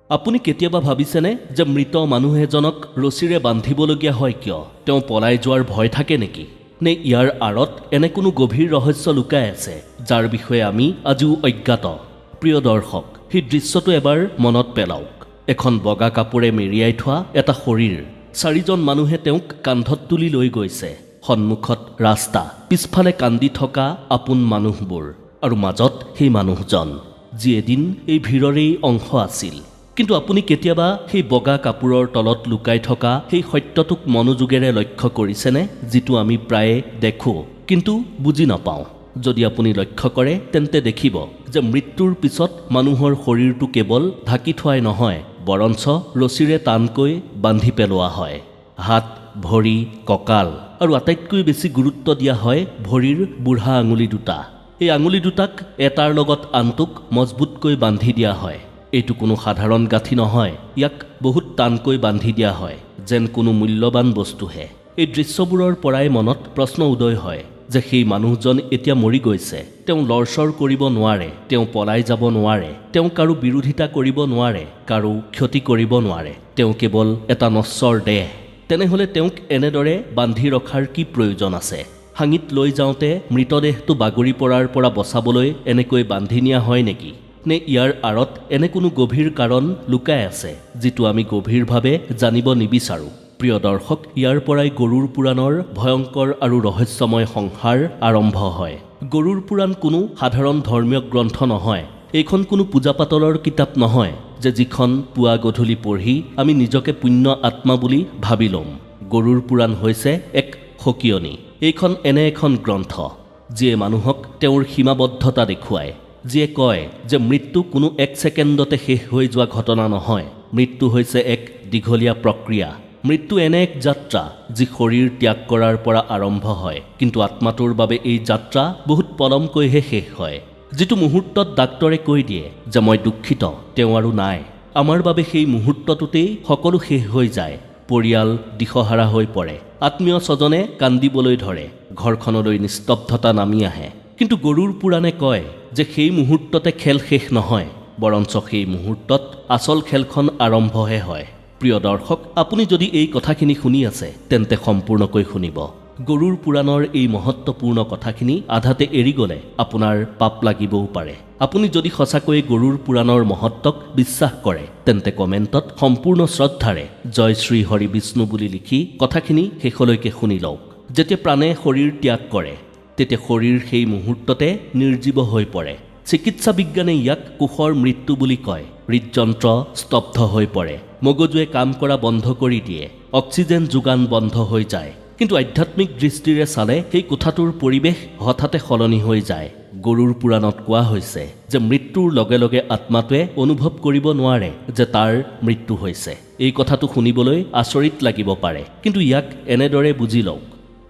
আপুনি কেতিয়াবা ভাবিছেনে যে মৃত মানুহ এজনক ৰছীৰে বান্ধিবলগীয়া হয় কিয়? তেওঁ পলাই যোৱাৰ ভয় থাকে নেকি? নে ইয়াৰ আঁৰত এনে কোনো গভীৰ ৰহস্য লুকাই আছে যাৰ বিষয়ে আমি আজিও অজ্ঞাত? প্ৰিয় দৰ্শক, সেই দৃশ্যটো এবাৰ মনত পেলাওক। এখন বগা কাপোৰে মেৰিয়াই থোৱা এটা শৰীৰ। 4জন মানুহে তেওঁক কান্ধত তুলি লৈ গৈছে। সন্মুখত ৰাস্তা, পিছফালে কান্দি থকা আপোন মানুহবোৰ, আৰু মাজত সেই মানুহজন যি এদিন এই ভিৰৰেই অংশ আছিল। কিন্তু আপুনি কেতিয়াবা সেই বগা কাপোৰৰ তলত লুকাই থকা সেই সত্যটোক মনোযোগেৰে লক্ষ্য কৰিছেনে, যিটো আমি প্ৰায়ে দেখোঁ কিন্তু বুজি নাপাওঁ? যদি আপুনি লক্ষ্য কৰে তেন্তে দেখিব যে মৃত্যুৰ পিছত মানুহৰ শৰীৰটো কেৱল ঢাকি থোৱাই নহয়, বৰঞ্চ ৰছীৰে টানকৈ বান্ধি পেলোৱা হয়। হাত, ভৰি, কঁকাল আৰু আটাইতকৈ বেছি গুৰুত্ব দিয়া হয় ভৰিৰ বুঢ়া আঙুলি দুটা। এই আঙুলি দুটাক এটাৰ লগত আনটোক মজবুতকৈ বান্ধি দিয়া হয়। এইটো কোনো সাধাৰণ গাঁঠি নহয়, ইয়াক বহুত টানকৈ বান্ধি দিয়া হয়, যেন কোনো মূল্যৱান বস্তুহে। এই দৃশ্যবোৰৰ পৰাই মনত প্ৰশ্ন উদয় হয় যে সেই মানুহজন এতিয়া মৰি গৈছে। তেওঁ লৰচৰ কৰিব নোৱাৰে, তেওঁ পলাই যাব নোৱাৰে, তেওঁ কাৰো বিৰোধিতা কৰিব নোৱাৰে, কাৰো ক্ষতি কৰিব নোৱাৰে। তেওঁ কেৱল এটা নশ্বৰ দেহ। তেনেহ'লে তেওঁক এনেদৰে বান্ধি ৰখাৰ কি প্ৰয়োজন আছে? হাঙিত লৈ যাওঁতে মৃতদেহটো বাগৰি পৰাৰ পৰা বচাবলৈ এনেকৈ বান্ধি নিয়া হয় নেকি? নে ইয়াৰ আঁৰত এনে কোনো গভীৰ কাৰণ লুকাই আছে যিটো আমি গভীৰভাৱে জানিব নিবিচাৰোঁ? প্ৰিয় দৰ্শক, ইয়াৰ পৰাই গৰুড় পুৰাণৰ ভয়ংকৰ আৰু ৰহস্যময় সংসাৰ আৰম্ভ হয়। গৰুড় পুৰাণ কোনো সাধাৰণ ধৰ্মীয় গ্ৰন্থ নহয়। এইখন কোনো পূজা পাতলৰ কিতাপ নহয় যে যিখন পুৱা গধূলি পঢ়ি আমি নিজকে পুণ্য আত্মা বুলি ভাবি ল'ম। গৰুড় পুৰাণ হৈছে এক সকিয়নি। এইখন এনে এখন গ্ৰন্থ যিয়ে মানুহক তেওঁৰ সীমাবদ্ধতা দেখুৱায়, যিয়ে কয় যে মৃত্যু কোনো 1 ছেকেণ্ডতে শেষ হৈ যোৱা ঘটনা নহয়। মৃত্যু হৈছে এক দীঘলীয়া প্ৰক্ৰিয়া। মৃত্যু এনে এক যাত্ৰা যি শৰীৰ ত্যাগ কৰাৰ পৰা আৰম্ভ হয়, কিন্তু আত্মাটোৰ বাবে এই যাত্ৰা বহুত পলমকৈহে শেষ হয়। যিটো মুহূৰ্তত ডাক্তৰে কৈ দিয়ে যে মই দুখিত, তেওঁ আৰু নাই, আমাৰ বাবে সেই মুহূৰ্তটোতেই সকলো শেষ হৈ যায়। পৰিয়াল দিশহাৰা হৈ পৰে, আত্মীয় স্বজনে কান্দিবলৈ ধৰে, ঘৰখনলৈ নিস্তব্ধতা নামি আহে। কিন্তু গৰুড় পুৰাণে কয় যে সেই মুহূৰ্ততে খেল শেষ নহয়, বৰঞ্চ সেই মুহূৰ্তত আচল খেলখন আৰম্ভহে হয়। প্ৰিয় দৰ্শক, আপুনি যদি এই কথাখিনি শুনি আছে তেন্তে সম্পূৰ্ণকৈ শুনিব। গৰুড় পুৰাণৰ এই মহত্বপূৰ্ণ কথাখিনি আধাতে এৰি গ'লে আপোনাৰ পাপ লাগিবও পাৰে। আপুনি যদি সঁচাকৈয়ে গৰুড় পুৰাণৰ মহত্বক বিশ্বাস কৰে তেন্তে কমেণ্টত সম্পূৰ্ণ শ্ৰদ্ধাৰে জয় শ্ৰী হৰি বিষ্ণু বুলি লিখি কথাখিনি শেষলৈকে শুনি লওক। যেতিয়া প্ৰাণে শৰীৰ ত্যাগ কৰে তেতিয়া শৰীৰ সেই মুহূৰ্ততে নিৰ্জীৱ হৈ পৰে। চিকিৎসা বিজ্ঞানে ইয়াক কোষৰ মৃত্যু বুলি কয়। হৃদযন্ত্ৰ স্তব্ধ হৈ পৰে, মগজুৱে কাম কৰা বন্ধ কৰি দিয়ে, অক্সিজেন যোগান বন্ধ হৈ যায়। কিন্তু আধ্যাত্মিক দৃষ্টিৰে চালে সেই কোঠাটোৰ পৰিৱেশ হঠাতে সলনি হৈ যায়। গৰুড় পুৰাণত কোৱা হৈছে যে মৃত্যুৰ লগে লগে আত্মাটোৱে অনুভৱ কৰিব নোৱাৰে যে তাৰ মৃত্যু হৈছে। এই কথাটো শুনিবলৈ আচৰিত লাগিব পাৰে, কিন্তু ইয়াক এনেদৰে বুজি লওক।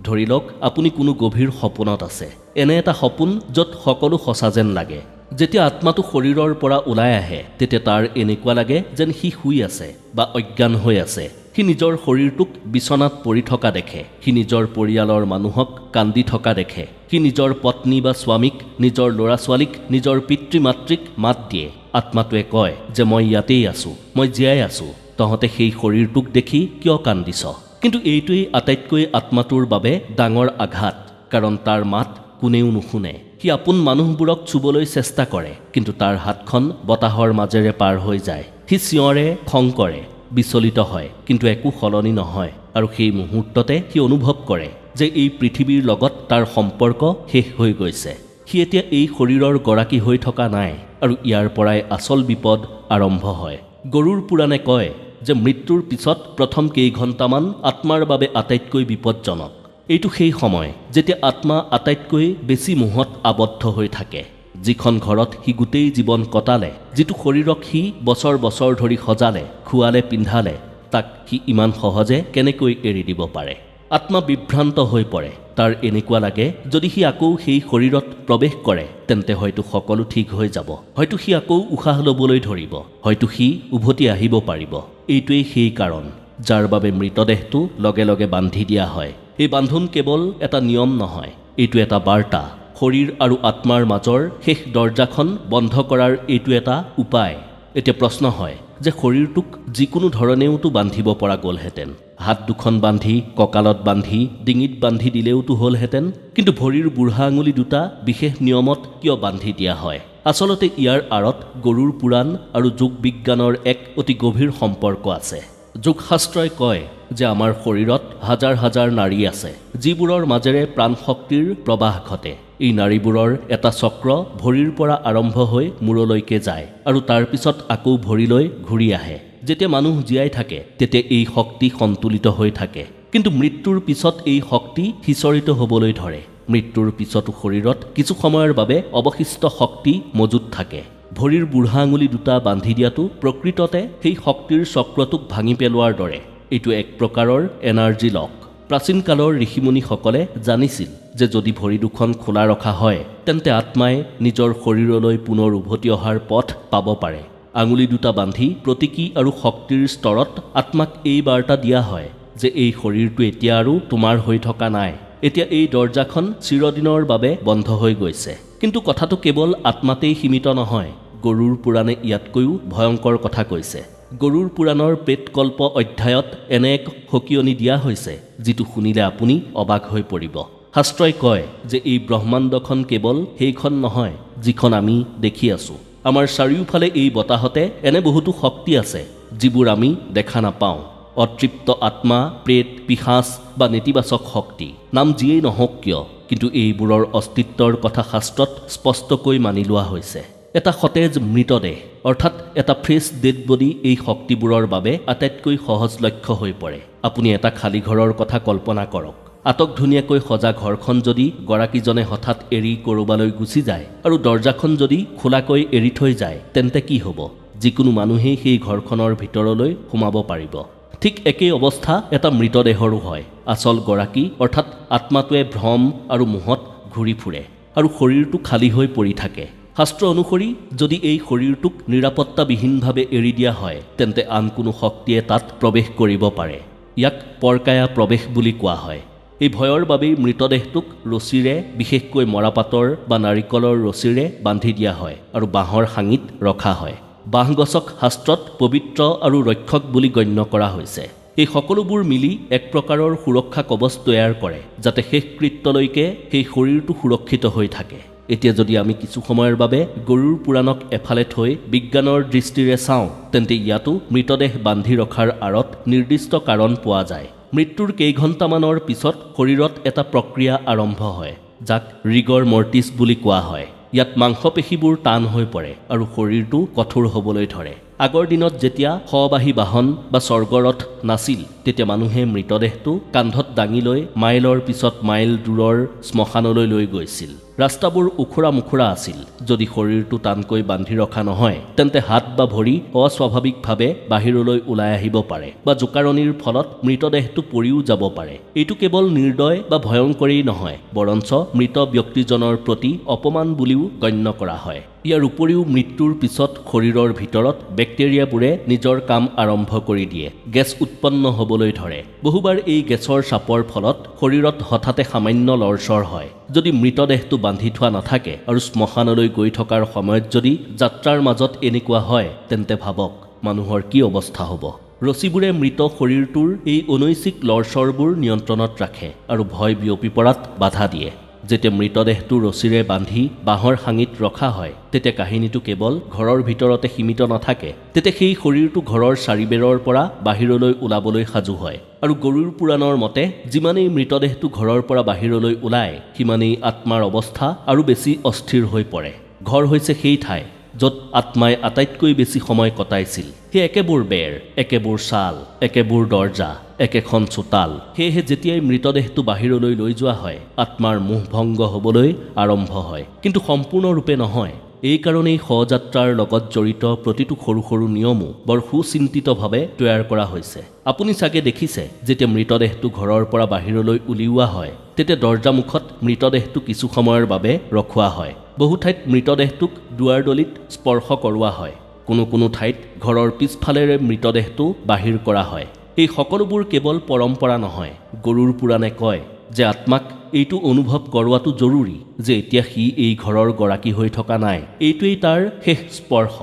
ধৰি লওক আপুনি কোনো গভীৰ সপোনত আছে। এনে এটা সপোন য'ত সকলো সঁচা যেন লাগে। যেতিয়া আত্মাটো শৰীৰৰ পৰা ওলাই আহে তেতিয়া তাৰ এনেকুৱা লাগে যেন সি শুই আছে বা অজ্ঞান হৈ আছে। সি নিজৰ শৰীৰটোক বিচনাত পৰি থকা দেখে, সি নিজৰ পৰিয়ালৰ মানুহক কান্দি থকা দেখে, সি নিজৰ পত্নী বা স্বামীক, নিজৰ ল'ৰা ছোৱালীক, নিজৰ পিতৃ মাতৃক মাত দিয়ে। আত্মাটোৱে কয় যে মই ইয়াতেই আছোঁ, মই জীয়াই আছোঁ, তহঁতে সেই শৰীৰটোক দেখি কিয় কান্দিছ? কিন্তু এইটোৱেই আটাইতকৈ আত্মাটোৰ বাবে ডাঙৰ আঘাত, কাৰণ তাৰ মাত কোনেও নুশুনে। সি আপোন মানুহবোৰক চুবলৈ চেষ্টা কৰে, কিন্তু তাৰ হাতখন বতাহৰ মাজেৰে পাৰ হৈ যায়। সি চিঞৰে, খং কৰে, বিচলিত হয়, কিন্তু একো সলনি নহয়। আৰু সেই মুহূৰ্ততে সি অনুভৱ কৰে যে এই পৃথিৱীৰ লগত তাৰ সম্পৰ্ক শেষ হৈ গৈছে। সি এতিয়া এই শৰীৰৰ গৰাকী হৈ থকা নাই, আৰু ইয়াৰ পৰাই আচল বিপদ আৰম্ভ হয়। গৰুড় পুৰাণে কয় যে মৃত্যুৰ পিছত প্ৰথম কেইঘণ্টামান আত্মাৰ বাবে আটাইতকৈ বিপদজনক। এইটো সেই সময় যেতিয়া আত্মা আটাইতকৈ বেছি মোহত আবদ্ধ হৈ থাকে। যিখন ঘৰত সি গোটেই জীৱন কটালে, যিটো শৰীৰক সি বছৰ বছৰ ধৰি সজালে, খোৱালে, পিন্ধালে, তাক সি ইমান সহজে কেনেকৈ এৰি দিব পাৰে? আত্মা বিভ্ৰান্ত হৈ পৰে। তাৰ এনেকুৱা লাগে যদি সি আকৌ সেই শৰীৰত প্ৰৱেশ কৰে তেন্তে হয়তো সকলো ঠিক হৈ যাব, হয়তো সি আকৌ উশাহ ল'বলৈ ধৰিব, হয়তো সি উভতি আহিব পাৰিব। এইটোৱেই সেই কাৰণ যাৰ বাবে মৃতদেহটো লগে লগে বান্ধি দিয়া হয়। এই বান্ধোন কেৱল এটা নিয়ম নহয়, এইটো এটা বাৰ্তা। শৰীৰ আৰু আত্মাৰ মাজৰ শেষ দৰ্জাখন বন্ধ কৰাৰ এইটো এটা উপায়। এতিয়া প্ৰশ্ন হয় যে শৰীৰটোক যিকোনো ধৰণেওতো বান্ধিব পৰা গ'লহেঁতেন। হাত দুখন বান্ধি, কঁকালত বান্ধি, ডিঙিত বান্ধি দিলেওতো হ'লহেঁতেন। কিন্তু ভৰিৰ বুঢ়া আঙুলি দুটা বিশেষ নিয়মত কিয় বান্ধি দিয়া হয়? আচলতে ইয়াৰ আঁৰত গৰুৰ পুৰাণ আৰু যোগ বিজ্ঞানৰ এক অতি গভীৰ সম্পৰ্ক আছে। যোগশাস্ত্ৰই কয় যে আমাৰ শৰীৰত হাজাৰ হাজাৰ নাড়ী আছে, যিবোৰৰ মাজেৰে প্ৰাণশক্তিৰ প্ৰবাহ ঘটে। এই নাড়ীবোৰৰ এটা চক্ৰ ভৰিৰ পৰা আৰম্ভ হৈ মূৰলৈকে যায় আৰু তাৰ পিছত আকৌ ভৰিলৈ ঘূৰি আহে। যেতিয়া মানুহ জীয়াই থাকে তেতিয়া এই শক্তি সন্তুলিত হৈ থাকে, কিন্তু মৃত্যুৰ পিছত এই শক্তি সিঁচৰিত হ'বলৈ ধৰে। মৃত্যুৰ পিছতো শৰীৰত কিছু সময়ৰ বাবে অৱশিষ্ট শক্তি মজুত থাকে। ভৰিৰ বুঢ়া আঙুলি দুটা বান্ধি দিয়াটো প্ৰকৃততে সেই শক্তিৰ চক্ৰটোক ভাঙি পেলোৱাৰ দৰে। এইটো এক প্ৰকাৰৰ এনাৰ্জি লক। প্ৰাচীন কালৰ ঋষিমুনিসকলে জানিছিল যে যদি ভৰি দুখন খোলা ৰখা হয় তেন্তে আত্মাই নিজৰ শৰীৰলৈ পুনৰ উভতি অহাৰ পথ পাব পাৰে। আঙুলি দুটা বান্ধি প্ৰতীকী আৰু শক্তিৰ স্তৰত আত্মাক এই বাৰ্তা দিয়া হয় যে এই শৰীৰটো এতিয়া আৰু তোমাৰ হৈ থকা নাই। এতিয়া এই দৰ্জাখন চিৰদিনৰ বাবে বন্ধ হৈ গৈছে। কিন্তু কথাটো কেৱল আত্মাতেই সীমিত নহয়। গৰুৰ পুৰাণে ইয়াতকৈও ভয়ংকৰ কথা কৈছে। গৰুৰ পুৰাণৰ প্ৰেতকল্প অধ্যায়ত এনে এক সকিয়নি দিয়া হৈছে যিটো শুনিলে আপুনি অবাক হৈ পৰিব। শাস্ত্ৰই কয় যে এই ব্ৰহ্মাণ্ডখন কেৱল সেইখন নহয় যিখন আমি দেখি আছোঁ। আমাৰ চাৰিওফালে এই বতাহতে এনে বহুতো শক্তি আছে যিবোৰ আমি দেখা নাপাওঁ। অতৃপ্ত আত্মা, প্ৰেত, পিশাচ বা নেতিবাচক শক্তি, নাম যিয়েই নহওক কিয়, কিন্তু এইবোৰৰ অস্তিত্বৰ কথা শাস্ত্ৰত স্পষ্টকৈ মানি লোৱা হৈছে। এটা সতেজ মৃতদেহ অৰ্থাৎ এটা ফ্ৰেছ ডেড বডি এই শক্তিবোৰৰ বাবে আটাইতকৈ সহজলক্ষ্য হৈ পৰে। আপুনি এটা খালী ঘৰৰ কথা কল্পনা কৰক। আটকধুনীয়াকৈ সজা ঘৰখন যদি গৰাকীজনে হঠাৎ এৰি ক'ৰবালৈ গুচি যায় আৰু দৰ্জাখন যদি খোলাকৈ এৰি থৈ যায় তেন্তে কি হ'ব? যিকোনো মানুহেই সেই ঘৰখনৰ ভিতৰলৈ সোমাব পাৰিব। ঠিক একেই অৱস্থা এটা মৃতদেহৰো হয়। আচল গৰাকী অৰ্থাৎ আত্মাটোৱে ভ্ৰম আৰু মোহত ঘূৰি ফুৰে আৰু শৰীৰটো খালী হৈ পৰি থাকে। শাস্ত্ৰ অনুসৰি যদি এই শৰীৰটোক নিৰাপত্তাবিহীনভাৱে এৰি দিয়া হয় তেন্তে আন কোনো শক্তিয়ে তাত প্ৰৱেশ কৰিব পাৰে। ইয়াক পৰকায়া প্ৰৱেশ বুলি কোৱা হয়। এই ভয়ৰ বাবেই মৃতদেহটোক ৰছীৰে, বিশেষকৈ মৰাপাতৰ বা নাৰিকলৰ ৰছীৰে বান্ধি দিয়া হয় আৰু বাঁহৰ সাঙিত ৰখা হয়। বাঁহগছক শাস্ত্ৰত পবিত্ৰ আৰু ৰক্ষক বুলি গণ্য কৰা হৈছে। এই সকলোবোৰ মিলি এক প্ৰকাৰৰ সুৰক্ষা কৱচ তৈয়াৰ কৰে যাতে শেষকৃত্যলৈকে সেই শৰীৰটো সুৰক্ষিত হৈ থাকে। এতিয়া যদি আমি কিছু সময়ৰ বাবে গৰুৰ পুৰাণক এফালে থৈ বিজ্ঞানৰ দৃষ্টিৰে চাওঁ তেন্তে ইয়াতো মৃতদেহ বান্ধি ৰখাৰ আঁৰত নিৰ্দিষ্ট কাৰণ পোৱা যায়। মৃত্যুৰ কেইঘণ্টামানৰ পিছত শৰীৰত এটা প্ৰক্ৰিয়া আৰম্ভ হয় যাক ৰিগৰ মৰ্টিছ বুলি কোৱা হয়। ইয়াত মাংসপেশীবোৰ টান হৈ পৰে আৰু শৰীৰটো কঠোৰ হ'বলৈ ধৰে। আগৰ দিনত যেতিয়া শবাহী বাহন বা স্বৰ্গৰথ নাছিল তেতিয়া মানুহে মৃতদেহটো কান্ধত দাঙি লৈ মাইলৰ পিছত মাইল দূৰৰ শ্মশানলৈ লৈ গৈছিল। ৰাস্তাবোৰ উখুৰা মুখুৰা আছিল। যদি শৰীৰটো টানকৈ বান্ধি ৰখা নহয় তেন্তে হাত বা ভৰি অস্বাভাৱিকভাৱে বাহিৰলৈ ওলাই আহিব পাৰে বা জোকাৰণিৰ ফলত মৃতদেহটো পৰিও যাব পাৰে। এইটো কেৱল নিৰ্দয় বা ভয়ংকৰেই নহয়, বৰঞ্চ মৃত ব্যক্তিজনৰ প্ৰতি অপমান বুলিও গণ্য কৰা হয়। ইয়াৰ উপৰিও মৃত্যুৰ পিছত শৰীৰৰ ভিতৰত বেক্টেৰিয়াবোৰে নিজৰ কাম আৰম্ভ কৰি দিয়ে। গেছ উৎপন্ন হ'বলৈ ধৰে। বহুবাৰ এই গেছৰ চাপৰ ফলত শৰীৰত হঠাতে সামান্য লৰচৰ হয়। যদি মৃতদেহটো বান্ধি থোৱা নাথাকে আৰু শ্মশানলৈ গৈ থকাৰ সময়ত যদি যাত্ৰাৰ মাজত এনেকুৱা হয় তেন্তে ভাবক মানুহৰ কি অৱস্থা হ'ব। ৰছীবোৰে মৃত শৰীৰটোৰ এই অনৈচ্ছিক লৰচৰবোৰ নিয়ন্ত্ৰণত ৰাখে আৰু ভয় বিয়পি পৰাত বাধা দিয়ে। যেতিয়া মৃতদেহটো ৰছীৰে বান্ধি বাঁহৰ সাঙিত ৰখা হয় তেতিয়া কাহিনীটো কেৱল ঘৰৰ ভিতৰতে সীমিত নাথাকে। তেতিয়া সেই শৰীৰটো ঘৰৰ চাৰিবেৰৰ পৰা বাহিৰলৈ ওলাবলৈ সাজু হয়। আৰু গৰুৰ পুৰাণৰ মতে যিমানেই মৃতদেহটো ঘৰৰ পৰা বাহিৰলৈ ওলায় সিমানেই আত্মাৰ অৱস্থা আৰু বেছি অস্থিৰ হৈ পৰে। ঘৰ হৈছে সেই ঠাই য'ত আত্মাই আটাইতকৈ বেছি সময় কটাইছিল। সেই একেবোৰ বেৰ, একেবোৰ ছাল, একেবোৰ দৰ্জা, একেখন চোতাল। সেয়েহে যেতিয়াই মৃতদেহটো বাহিৰলৈ লৈ যোৱা হয় আত্মাৰ মোহভংগ হ'বলৈ আৰম্ভ হয়, কিন্তু সম্পূৰ্ণৰূপে নহয়। এই কাৰণেই শৱযাত্ৰাৰ লগত জড়িত প্ৰতিটো সৰু সৰু নিয়মো বৰ সুচিন্তিতভাৱে তৈয়াৰ কৰা হৈছে। আপুনি চাগে দেখিছে যেতিয়া মৃতদেহটো ঘৰৰ পৰা বাহিৰলৈ উলিওৱা হয় তেতিয়া দৰ্জামুখত মৃতদেহটো কিছু সময়ৰ বাবে ৰখোৱা হয়। বহু ঠাইত মৃতদেহটোক দুৱাৰদলিত স্পৰ্শ কৰোৱা হয়। কোনো ঠাইত ঘৰৰ পিছফালেৰে মৃতদেহটো বাহিৰ কৰা হয়। এই সকলোবোৰ কেৱল পৰম্পৰা নহয়। গৰুৰ পুৰাণে কয় যে আত্মাক এইটো অনুভৱ কৰোৱাটো জৰুৰী যে এতিয়া সি এই ঘৰৰ গৰাকী হৈ থকা নাই। এইটোৱেই তাৰ শেষ স্পৰ্শ।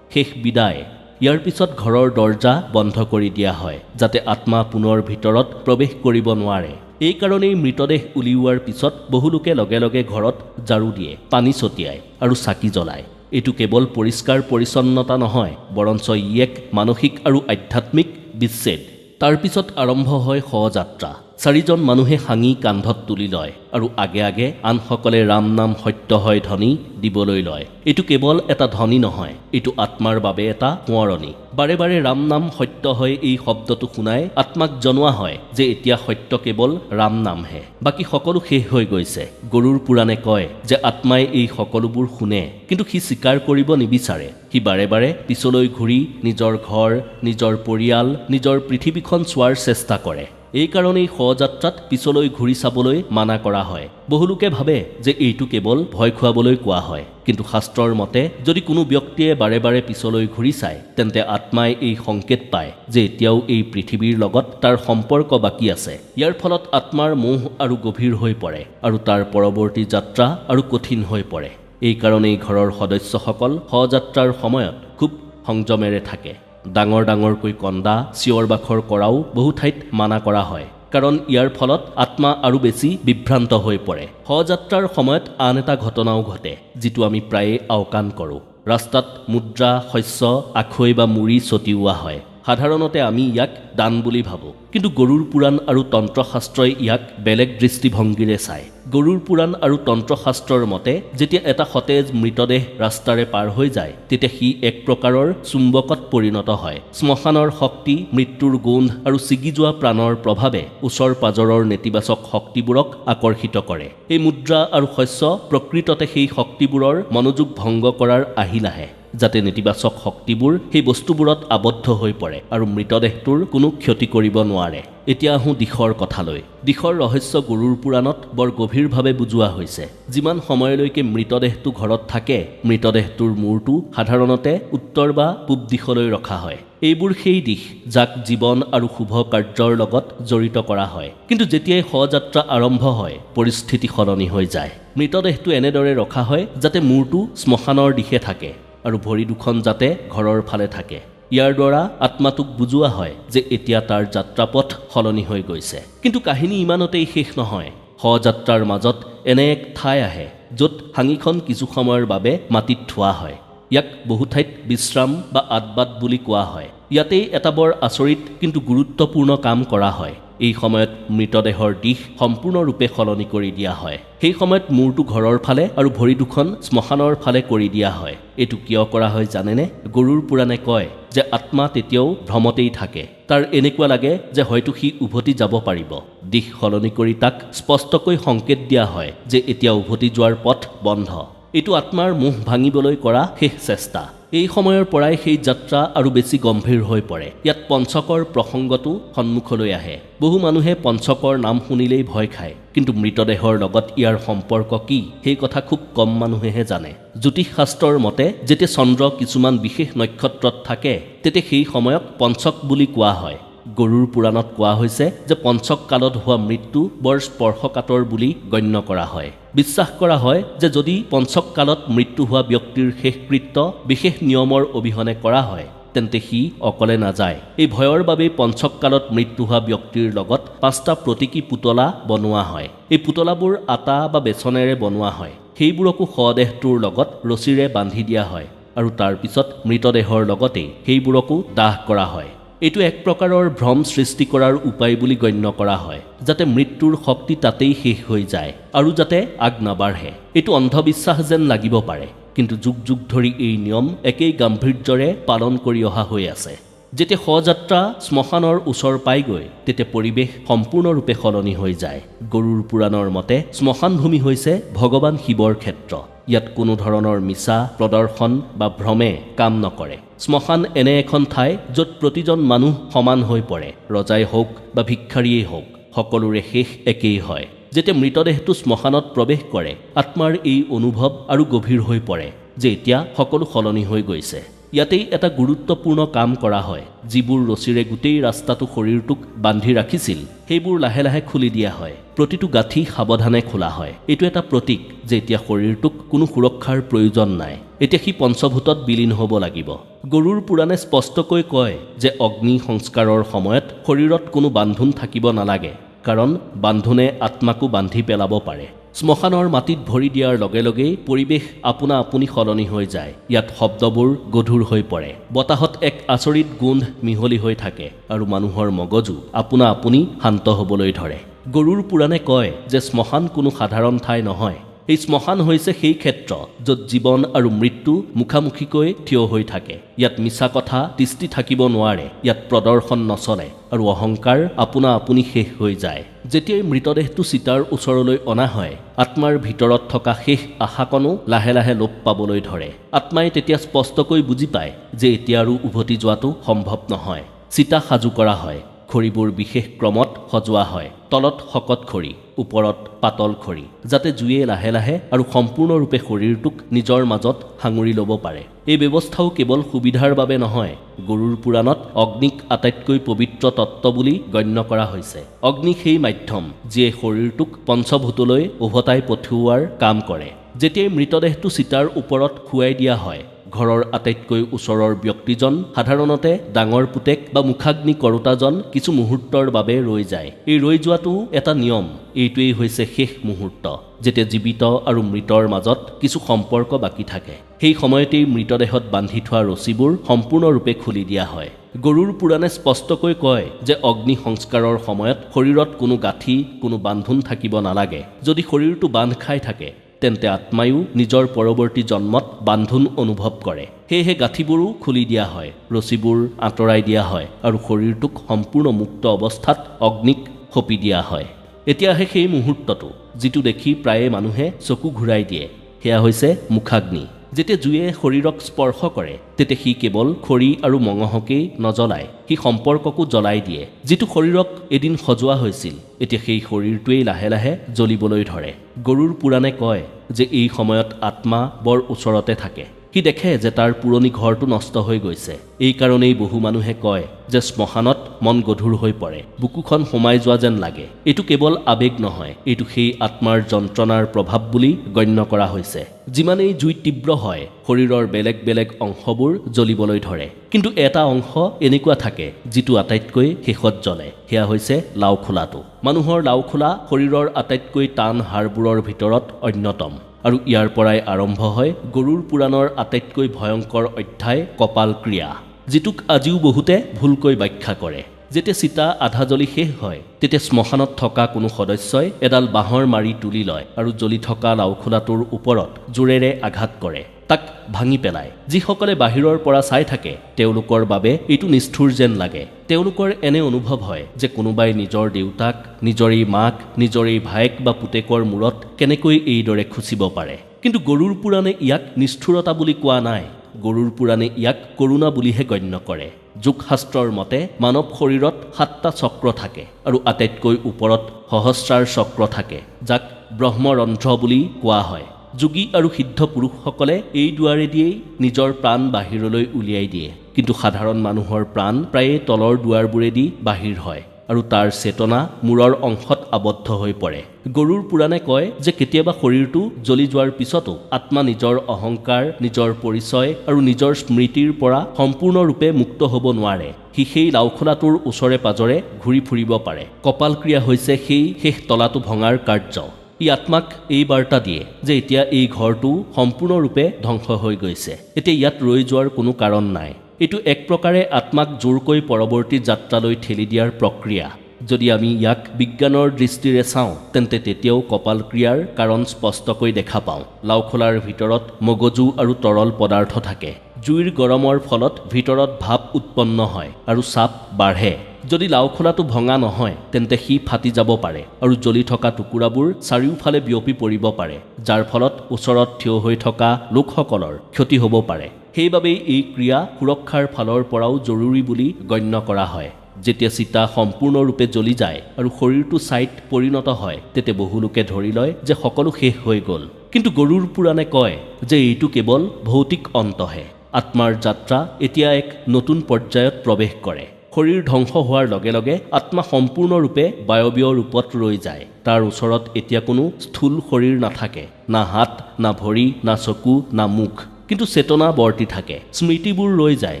শেষ বিদায়। ইয়াৰ পিছত ঘৰৰ দৰ্জা বন্ধ কৰি দিয়া হয় যাতে আত্মা পুনৰ ভিতৰত প্ৰৱেশ কৰিব নোৱাৰে। এই কাৰণেই মৃতদেহ উলিওৱাৰ পিছত বহু লোকে লগে লগে ঘৰত ঝাৰু দিয়ে, পানী ছটিয়ায় আৰু চাকি জ্বলায়। এইটো কেৱল পৰিষ্কাৰ পৰিচ্ছন্নতা নহয়, বৰঞ্চ ই এক মানসিক আৰু আধ্যাত্মিক বিচ্ছেদ। তাৰ পিছত আৰম্ভ হয় শৱযাত্ৰা। 4জন মানুহে হাঙি কান্ধত তুলি লয় আৰু আগে আগে আনসকলে ৰাম নাম সত্য হয় ধ্বনি দিবলৈ লয়। এইটো কেৱল এটা ধ্বনি নহয়, এইটো আত্মাৰ বাবে এটা সোঁৱৰণি। বাৰে বাৰে ৰাম নাম সত্য হয় এই শব্দটো শুনাই আত্মাক জনোৱা হয় যে এতিয়া সত্য কেৱল ৰাম নামহে, বাকী সকলো শেষ হৈ গৈছে। গৰুৰ পুৰাণে কয় যে আত্মাই এই সকলোবোৰ শুনে, কিন্তু সি স্বীকাৰ কৰিব নিবিচাৰে। সি বাৰে বাৰে পিছলৈ ঘূৰি নিজৰ ঘৰ, নিজৰ পৰিয়াল, নিজৰ পৃথিৱীখন চোৱাৰ চেষ্টা কৰে। এই কাৰণেই শৱযাত্ৰাত পিছলৈ ঘূৰি চাবলৈ মানা কৰা হয়। বহুলোকে ভাবে যে এইটো কেৱল ভয় খুৱাবলৈ কোৱা হয়, কিন্তু শাস্ত্ৰৰ মতে যদি কোনো ব্যক্তিয়ে বাৰে বাৰে পিছলৈ ঘূৰি চায় তেন্তে আত্মাই এই সংকেত পায় যে এতিয়াও এই পৃথিৱীৰ লগত তাৰ সম্পৰ্ক বাকী আছে। ইয়াৰ ফলত আত্মাৰ মোহ আৰু গভীৰ হৈ পৰে আৰু তাৰ পৰৱৰ্তী যাত্ৰা আৰু কঠিন হৈ পৰে। এই কাৰণেই ঘৰৰ সদস্যসকল শৱযাত্ৰাৰ সময়ত খুব সংযমেৰে থাকে। ডাঙৰ ডাঙৰকৈ কন্দা, চিঞৰ বাখৰ কৰাও বহু ঠাইত মানা কৰা হয়, কাৰণ ইয়াৰ ফলত আত্মা আৰু বেছি বিভ্ৰান্ত হৈ পৰে। শৱযাত্ৰাৰ সময়ত আন এটা ঘটনাও ঘটে, যিটো আমি প্ৰায়ে আওকাণ কৰোঁ। ৰাস্তাত মুদ্ৰা, শস্য, আখৈ বা মুড়ি ছটিওৱা হয়। সাধাৰণতে আমি ইয়াক দান বুলি ভাবোঁ, কিন্তু গৰুৰ পুৰাণ আৰু তন্ত্ৰশাস্ত্ৰই ইয়াক বেলেগ দৃষ্টিভংগীৰে চায়। গৰুৰ পুৰাণ আৰু তন্ত্ৰশাস্ত্ৰৰ মতে যেতিয়া এটা সতেজ মৃতদেহ ৰাস্তাৰে পাৰ হৈ যায় তেতিয়া সি এক প্ৰকাৰৰ চুম্বকত পৰিণত হয়। শ্মশানৰ শক্তি, মৃত্যুৰ গোন্ধ আৰু ছিগি যোৱা প্ৰাণৰ প্ৰভাৱে ওচৰ পাজৰৰ নেতিবাচক শক্তিবোৰক আকৰ্ষিত কৰে। এই মুদ্ৰা আৰু শস্য প্ৰকৃততে সেই শক্তিবোৰৰ মনোযোগ ভংগ কৰাৰ আহিলাহে, যাতে নেতিবাচক শক্তিবোৰ সেই বস্তুবোৰত আবদ্ধ হৈ পৰে আৰু মৃতদেহটোৰ কোনো ক্ষতি কৰিব নোৱাৰে। এতিয়া আহোঁ দিশৰ কথালৈ। দিশৰ ৰহস্য গৰুৰ পুৰাণত বৰ গভীৰভাৱে বুজোৱা হৈছে। যিমান সময়লৈকে মৃতদেহটো ঘৰত থাকে, মৃতদেহটোৰ মূৰটো সাধাৰণতে উত্তৰ বা পূব দিশলৈ ৰখা হয়। এইবোৰ সেই দিশ যাক জীৱন আৰু শুভ কাৰ্যৰ লগত জড়িত কৰা হয়। কিন্তু যেতিয়াই শৱযাত্ৰা আৰম্ভ হয় পৰিস্থিতি সলনি হৈ যায়। মৃতদেহটো এনেদৰে ৰখা হয় যাতে মূৰটো শ্মশানৰ দিশে থাকে আৰু ভৰি দুখন যাতে ঘৰৰ ফালে থাকে। ইয়াৰ দ্বাৰা আত্মাটোক বুজোৱা হয় যে এতিয়া তাৰ যাত্ৰাপথ সলনি হৈ গৈছে। কিন্তু কাহিনী ইমানতেই শেষ নহয়। শৱযাত্ৰাৰ মাজত এনে এক ঠাই আহে য'ত হাঙিখন কিছু সময়ৰ বাবে মাটিত থোৱা হয়। ইয়াক বহু ঠাইত বিশ্ৰাম বা আদবাদ বুলি কোৱা হয়। ইয়াতেই এটা বৰ আচৰিত কিন্তু গুৰুত্বপূৰ্ণ কাম কৰা হয়। এই সময়ত মৃতদেহৰ দিশ সম্পূৰ্ণৰূপে সলনি কৰি দিয়া হয়। সেই সময়ত মূৰটো ঘৰৰ ফালে আৰু ভৰি দুখন শ্মশানৰ ফালে কৰি দিয়া হয়। এইটো কিয় কৰা হয় জানেনে? গৰুৰ পুৰাণে কয় যে আত্মা তেতিয়াও ভ্ৰমতেই থাকে। তাৰ এনেকুৱা লাগে যে হয়তো সি উভতি যাব পাৰিব। দিশ সলনি কৰি তাক স্পষ্টকৈ সংকেত দিয়া হয় যে এতিয়া উভতি যোৱাৰ পথ বন্ধ। এইটো আত্মাৰ মোহ ভাঙিবলৈ কৰা শেষ চেষ্টা। এই সময়ৰ পৰাই সেই যাত্ৰা আৰু বেছি গম্ভীৰ হৈ পৰে। ইয়াত পঞ্চকৰ প্ৰসংগটো সন্মুখলৈ আহে। বহু মানুহে পঞ্চকৰ নাম শুনিলেই ভয় খায়, কিন্তু মৃতদেহৰ লগত ইয়াৰ সম্পৰ্ক কি সেই কথা খুব কম মানুহেহে জানে। জ্যোতিষ শাস্ত্ৰৰ মতে যেতিয়া চন্দ্ৰ কিছুমান বিশেষ নক্ষত্ৰত থাকে তেতিয়া সেই সময়ক পঞ্চক বুলি কোৱা হয়। গৰুৰ পুৰাণত কোৱা হৈছে যে পঞ্চক কালত হোৱা মৃত্যু বৰ স্পৰ্শকাতৰ বুলি গণ্য কৰা হয়। বিশ্বাস কৰা হয় যে যদি পঞ্চক কালত মৃত্যু হোৱা ব্যক্তিৰ শেষকৃত্য বিশেষ নিয়মৰ অবিহনে কৰা হয় তেন্তে সি অকলে নাযায়। এই ভয়ৰ বাবেই পঞ্চক কালত মৃত্যু হোৱা ব্যক্তিৰ লগত 5টা প্ৰতীকী পুতলা বনোৱা হয়। এই পুতলাবোৰ আটা বা বেচনেৰে বনোৱা হয়। সেইবোৰকো শৱদেহটোৰ লগত ৰছীৰে বান্ধি দিয়া হয় আৰু তাৰ পিছত মৃতদেহৰ লগতেই সেইবোৰকো দাহ কৰা হয়। এইটো এক প্ৰকাৰৰ ভ্ৰম সৃষ্টি কৰাৰ উপায় বুলি গণ্য কৰা হয়, যাতে মৃত্যুৰ শক্তি তাতেই শেষ হৈ যায় আৰু যাতে আগ নাবাঢ়ে। এইটো অন্ধবিশ্বাস যেন লাগিব পাৰে, কিন্তু যুগ যুগ ধৰি এই নিয়ম একেই গাম্ভীৰ্যৰে পালন কৰি অহা হৈ আছে। যেতিয়া শৱযাত্ৰা শ্মশানৰ ওচৰ পাইগৈ তেতিয়া পৰিৱেশ সম্পূৰ্ণৰূপে সলনি হৈ যায়। গৰুৰ পুৰাণৰ মতে শ্মশানভূমি হৈছে ভগৱান শিৱৰ ক্ষেত্ৰ। ইয়াত কোনো ধৰণৰ মিছা প্ৰদৰ্শন বা ভ্ৰমে কাম নকৰে। শ্মশান এনে এখন ঠাই য'ত প্ৰতিজন মানুহ সমান হৈ পৰে। ৰজাই হওক বা ভিক্ষাৰীয়েই হওক, সকলোৰে শেষ একেই হয়। যেতিয়া মৃতদেহটো শ্মশানত প্ৰৱেশ কৰে আত্মাৰ এই অনুভৱ আৰু গভীৰ হৈ পৰে যে এতিয়া সকলো সলনি হৈ গৈছে। ইয়াতেই এটা গুৰুত্বপূৰ্ণ কাম কৰা হয়। যিবোৰ ৰছীৰে গোটেই ৰাস্তাটো শৰীৰটোক বান্ধি ৰাখিছিল সেইবোৰ লাহে লাহে খুলি দিয়া হয়। প্ৰতিটো গাঁঠি সাৱধানে খোলা হয়। এইটো এটা প্ৰতীক যে এতিয়া শৰীৰটোক কোনো সুৰক্ষাৰ প্ৰয়োজন নাই। এতিয়া সি পঞ্চভূতত বিলীন হ'ব লাগিব। গৰুৰ পুৰাণে স্পষ্টকৈ কয় যে অগ্নি সংস্কাৰৰ সময়ত শৰীৰত কোনো বান্ধোন থাকিব নালাগে, কাৰণ বান্ধোনে আত্মাকো বান্ধি পেলাব পাৰে। শ্মশানৰ মাটিত ভৰি দিয়াৰ লগে লগেই পৰিৱেশ আপোনা আপুনি সলনি হৈ যায়। ইয়াত শব্দবোৰ গধুৰ হৈ পৰে, বতাহত এক আচৰিত গোন্ধ মিহলি হৈ থাকে আৰু মানুহৰ মগজু আপোনা আপুনি শান্ত হ'বলৈ ধৰে। গৰুৰ পুৰাণে কয় যে শ্মশান কোনো সাধাৰণ ঠাই নহয়। এই শ্মশান হৈছে সেই ক্ষেত্ৰ য'ত জীৱন আৰু মৃত্যু মুখামুখিকৈ থিয় হৈ থাকে। ইয়াত মিছা কথা তিষ্টি থাকিব নোৱাৰে, ইয়াত প্ৰদৰ্শন নচলে আৰু অহংকাৰ আপোনা আপুনি শেষ হৈ যায়। যেতিয়াই মৃতদেহটো চিতাৰ ওচৰলৈ অনা হয়, আত্মাৰ ভিতৰত থকা শেষ আশাকণো লাহে লাহে লোপ পাবলৈ ধৰে। আত্মাই তেতিয়া স্পষ্টকৈ বুজি পায় যে এতিয়া আৰু উভতি যোৱাটো সম্ভৱ নহয়। চিতা সাজু কৰা হয়, খৰিবোৰ বিশেষ ক্ৰমত সজোৱা হয়। তলত শকত খৰি, ওপৰত পাতল খৰি, যাতে জুয়ে লাহে লাহে আৰু সম্পূৰ্ণৰূপে শৰীৰটোক নিজৰ মাজত সাঙুৰি ল'ব পাৰে। এই ব্যৱস্থাও কেৱল সুবিধাৰ বাবে নহয়। গৰুৰ পুৰাণত অগ্নিক আটাইতকৈ পবিত্ৰ তত্ত্ব বুলি গণ্য কৰা হৈছে। অগ্নি সেই মাধ্যম যিয়ে শৰীৰটোক পঞ্চভূতলৈ উভতাই পঠিওৱাৰ কাম কৰে। যেতিয়াই মৃতদেহটো চিতাৰ ওপৰত শুৱাই দিয়া হয়, ঘৰৰ আটাইতকৈ ওচৰৰ ব্যক্তিজন, সাধাৰণতে ডাঙৰ পুতেক বা মুখাগ্নি কৰোতাজন কিছু মুহূৰ্তৰ বাবে ৰৈ যায়। এই ৰৈ যোৱাটো এটা নিয়ম। এইটোৱেই হৈছে শেষ মুহূৰ্ত, যেতিয়া জীৱিত আৰু মৃতৰ মাজত কিছু সম্পৰ্ক বাকী থাকে। সেই সময়তেই মৃতদেহত বান্ধি থোৱা ৰছীবোৰ সম্পূৰ্ণৰূপে খুলি দিয়া হয়। গৰুৰ পুৰাণে স্পষ্টকৈ কয় যে অগ্নি সংস্কাৰৰ সময়ত শৰীৰত কোনো গাঁঠি, কোনো বান্ধোন থাকিব নালাগে। যদি শৰীৰটো বান্ধ খাই থাকে, তেন্তে আত্মায়ো নিজৰ পৰৱৰ্তী জন্মত বান্ধোন অনুভৱ কৰে। সেয়েহে গাঁঠিবোৰো খুলি দিয়া হয়, ৰছীবোৰ আঁতৰাই দিয়া হয় আৰু শৰীৰটোক সম্পূৰ্ণ মুক্ত অৱস্থাত অগ্নিক সঁপি দিয়া হয়। এতিয়া আহে সেই মুহূৰ্তটো যিটো দেখি প্ৰায়ে মানুহে চকু ঘূৰাই দিয়ে। সেয়া হৈছে মুখাগ্নি। যেতিয়া জুয়ে শৰীৰক স্পৰ্শ কৰে, তেতিয়া সি কেৱল খৰি আৰু মঙহকেই নজ্বলায়, সি সম্পৰ্ককো জ্বলাই দিয়ে। যিটো শৰীৰক এদিন সজোৱা হৈছিল, এতিয়া সেই শৰীৰটোৱেই লাহে লাহে জ্বলিবলৈ ধৰে। গৰুৰ পুৰাণে কয় যে এই সময়ত আত্মা বৰ ওচৰতে থাকে। সি দেখে যে তাৰ পুৰণি ঘৰটো নষ্ট হৈ গৈছে। এই কাৰণেই বহু মানুহে কয় যে শ্মশানত মন গধুৰ হৈ পৰে, বুকুখন সোমাই যোৱা যেন লাগে। এইটো কেৱল আৱেগ নহয়, এইটো সেই আত্মাৰ যন্ত্ৰণাৰ প্ৰভাৱ বুলি গণ্য কৰা হৈছে। যিমানেই জুই তীব্ৰ হয়, শৰীৰৰ বেলেগ বেলেগ অংশবোৰ জ্বলিবলৈ ধৰে, কিন্তু এটা অংশ এনেকুৱা থাকে যিটো আটাইতকৈ শেষত জ্বলে। সেয়া হৈছে লাওখোলাটো। মানুহৰ লাওখোলা শৰীৰৰ আটাইতকৈ টান হাড়বোৰৰ ভিতৰত অন্যতম, আৰু ইয়াৰ পৰাই আৰম্ভ হয় গৰুৰ পুৰাণৰ আটাইতকৈ ভয়ংকৰ অধ্যায় কপাল ক্ৰিয়া, যিটোক আজিও বহুতে ভুলকৈ ব্যাখ্যা কৰে। যেতিয়া চিতা আধা জ্বলি শেষ হয়, তেতিয়া শ্মশানত থকা কোনো সদস্যই এডাল বাঁহৰ মাৰি তুলি লয় আৰু জ্বলি থকা লাওখোলাটোৰ ওপৰত জোৰেৰে আঘাত কৰে, তাক ভাঙি পেলায়। যিসকলে বাহিৰৰ পৰা চাই থাকে, তেওঁলোকৰ বাবে এইটো নিষ্ঠুৰ যেন লাগে। তেওঁলোকৰ এনে অনুভৱ হয় যে কোনোবাই নিজৰ দেউতাক, নিজৰেই মাক, নিজৰেই ভায়েক বা পুতেকৰ মূৰত কেনেকৈ এইদৰে খুচিব পাৰে। কিন্তু গৰুৰ পুৰাণে ইয়াক নিষ্ঠুৰতা বুলি কোৱা নাই। গৰুৰ পুৰাণে ইয়াক কৰুণা বুলিহে গণ্য কৰে। যোগশাস্ত্ৰৰ মতে মানৱ শৰীৰত 7টা চক্ৰ থাকে আৰু আটাইতকৈ ওপৰত সহস্ৰাৰ চক্ৰ থাকে, যাক ব্ৰহ্মৰন্ধ্ৰ বুলি কোৱা হয়। যোগী আৰু সিদ্ধ পুৰুষসকলে এই দুৱাৰেদিয়েই নিজৰ প্ৰাণ বাহিৰলৈ উলিয়াই দিয়ে, কিন্তু সাধাৰণ মানুহৰ প্ৰাণ প্ৰায়ে তলৰ দুৱাৰবোৰেদি বাহিৰ হয় আৰু তাৰ চেতনা মূৰৰ অংশত আবদ্ধ হৈ পৰে। গৰুৰ পুৰাণে কয় যে কেতিয়াবা শৰীৰটো জ্বলি যোৱাৰ পিছতো আত্মা নিজৰ অহংকাৰ, নিজৰ পৰিচয় আৰু নিজৰ স্মৃতিৰ পৰা সম্পূৰ্ণৰূপে মুক্ত হ'ব নোৱাৰে। সি সেই লাওখোলাটোৰ ওচৰে পাজৰে ঘূৰি ফুৰিব পাৰে। কপাল ক্ৰিয়া হৈছে সেই শেষ তলাটো ভঙাৰ কাৰ্য। ই আত্মাক এই বাৰ্তা দিয়ে যে এতিয়া এই ঘৰটো সম্পূৰ্ণৰূপে ধ্বংস হৈ গৈছে, এতিয়া ইয়াত ৰৈ যোৱাৰ কোনো কাৰণ নাই। এইটো এক প্ৰকাৰে আত্মাক জোৰকৈ পৰৱৰ্তী যাত্ৰালৈ ঠেলি দিয়াৰ প্ৰক্ৰিয়া। যদি আমি ইয়াক বিজ্ঞানৰ দৃষ্টিৰে চাওঁ, তেন্তে তেতিয়াও কপাল ক্ৰিয়াৰ কাৰণ স্পষ্টকৈ দেখা পাওঁ। লাওখোলাৰ ভিতৰত মগজু আৰু তৰল পদাৰ্থ থাকে। জুইৰ গৰমৰ ফলত ভিতৰত ভাপ উৎপন্ন হয় আৰু চাপ বাঢ়ে। যদি লাওখোলাটো ভঙা নহয়, তেন্তে সি ফাটি যাব পাৰে আৰু জ্বলি থকা টুকুৰাবোৰ চাৰিওফালে বিয়পি পৰিব পাৰে, যাৰ ফলত ওচৰত থিয় হৈ থকা লোকসকলৰ ক্ষতি হ'ব পাৰে। সেইবাবেই এই ক্ৰিয়া সুৰক্ষাৰ ফালৰ পৰাও জৰুৰী বুলি গণ্য কৰা হয়। যেতিয়া চিতা সম্পূৰ্ণৰূপে জ্বলি যায় আৰু শৰীৰটো ছাইত পৰিণত হয়, তেতিয়া বহু লোকে ধৰি লয় যে সকলো শেষ হৈ গ'ল। কিন্তু গৰুৰ পুৰাণে কয় যে এইটো কেৱল ভৌতিক অন্তহে। আত্মাৰ যাত্ৰা এতিয়া এক নতুন পৰ্যায়ত প্ৰৱেশ কৰে। শৰীৰ ধ্বংস হোৱাৰ লগে লগে আত্মা সম্পূৰ্ণৰূপে বায়বীয় ৰূপত ৰৈ যায়। তাৰ ওচৰত এতিয়া কোনো স্থূল শৰীৰ নাথাকে, না হাত, না ভৰি, না চকু, না মুখ। কিন্তু চেতনা বৰ্তি থাকে, স্মৃতিবোৰ ৰৈ যায়,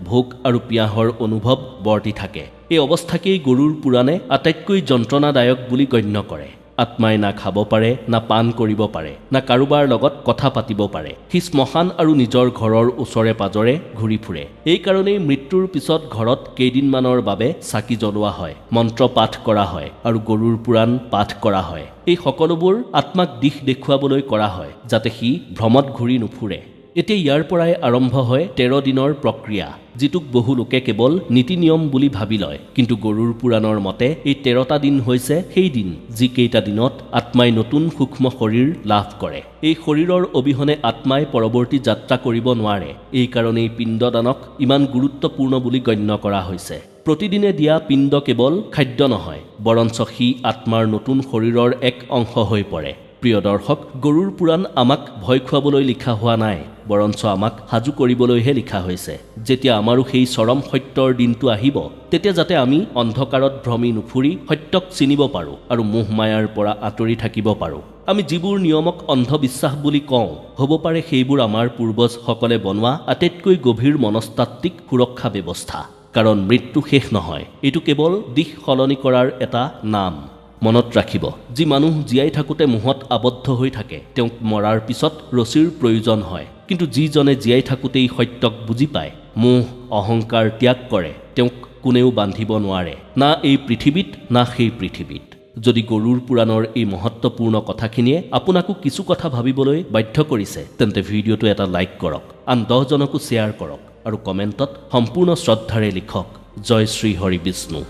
ভোক আৰু পিয়াহৰ অনুভৱ বৰ্তি থাকে। এই অৱস্থাকেই গৰুড় পুৰাণে আটাইতকৈ যন্ত্ৰণাদায়ক বুলি গণ্য কৰে। আত্মাই না খাব পাৰে, না পাণ কৰিব পাৰে, না কাৰোবাৰ লগত কথা পাতিব পাৰে। সি শ্মশান আৰু নিজৰ ঘৰৰ ওচৰে পাজৰে ঘূৰি ফুৰে। এইকাৰণেই মৃত্যুৰ পিছত ঘৰত কেইদিনমানৰ বাবে চাকি জ্বলোৱা হয়, মন্ত্ৰ পাঠ কৰা হয় আৰু গৰুড় পুৰাণ পাঠ কৰা হয়। এই সকলোবোৰ আত্মাক দিশ দেখুৱাবলৈ কৰা হয়, যাতে সি ভ্ৰমত ঘূৰি নুফুৰে। এতিয়া ইয়াৰ পৰাই আৰম্ভ হয় 13 দিনৰ প্ৰক্ৰিয়া, যিটোক বহু লোকে কেৱল নীতি নিয়ম বুলি ভাবি লয়। কিন্তু গৰুড় পুৰাণৰ মতে এই 13টা দিন হৈছে সেই দিন, যিকেইটা দিনত আত্মাই নতুন সূক্ষ্ম শৰীৰ লাভ কৰে। এই শৰীৰৰ অবিহনে আত্মাই পৰৱৰ্তী যাত্ৰা কৰিব নোৱাৰে। এইকাৰণেই পিণ্ডদানক ইমান গুৰুত্বপূৰ্ণ বুলি গণ্য কৰা হৈছে। প্ৰতিদিনে দিয়া পিণ্ড কেৱল খাদ্য নহয়, বৰঞ্চ সি আত্মাৰ নতুন শৰীৰৰ এক অংশ হৈ পৰে। প্ৰিয় দৰ্শক, গৰুড় পুৰাণ আমাক ভয় খুৱাবলৈ লিখা হোৱা নাই, বৰঞ্চ আমাক সাজু কৰিবলৈহে লিখা হৈছে। যেতিয়া আমাৰো সেই চৰম সত্যৰ দিনটো আহিব, তেতিয়া যাতে আমি অন্ধকাৰত ভ্ৰমি নুফুৰি সত্যক চিনিব পাৰোঁ আৰু মোহ মায়াৰ পৰা আঁতৰি থাকিব পাৰোঁ। আমি যিবোৰ নিয়মক অন্ধবিশ্বাস বুলি কওঁ, হ'ব পাৰে সেইবোৰ আমাৰ পূৰ্বজসকলে বনোৱা আটাইতকৈ গভীৰ মনস্তাত্ত্বিক সুৰক্ষা ব্যৱস্থা। কাৰণ মৃত্যু শেষ নহয়, এইটো কেৱল দিশ সলনি কৰাৰ এটা নাম। মনত ৰাখিব, যি মানুহ জীয়াই থাকোঁতে মোহত আবদ্ধ হৈ থাকে, তেওঁক মৰাৰ পিছত ৰছীৰ প্ৰয়োজন হয়। কিন্তু যিজনে জীয়াই থাকোঁতেই সত্যক বুজি পায়, মোহ অহংকাৰ ত্যাগ কৰে, তেওঁক কোনেও বান্ধিব নোৱাৰে, না এই পৃথিৱীত না সেই পৃথিৱীত। যদি গৰুড় পুৰাণৰ এই মহত্বপূৰ্ণ কথাখিনিয়ে আপোনাকো কিছু কথা ভাবিবলৈ বাধ্য কৰিছে, তেন্তে ভিডিঅ'টো এটা লাইক কৰক, আন 10 জনকো শ্বেয়াৰ কৰক আৰু কমেণ্টত সম্পূৰ্ণ শ্ৰদ্ধাৰে লিখক, জয় শ্ৰী হৰি বিষ্ণু।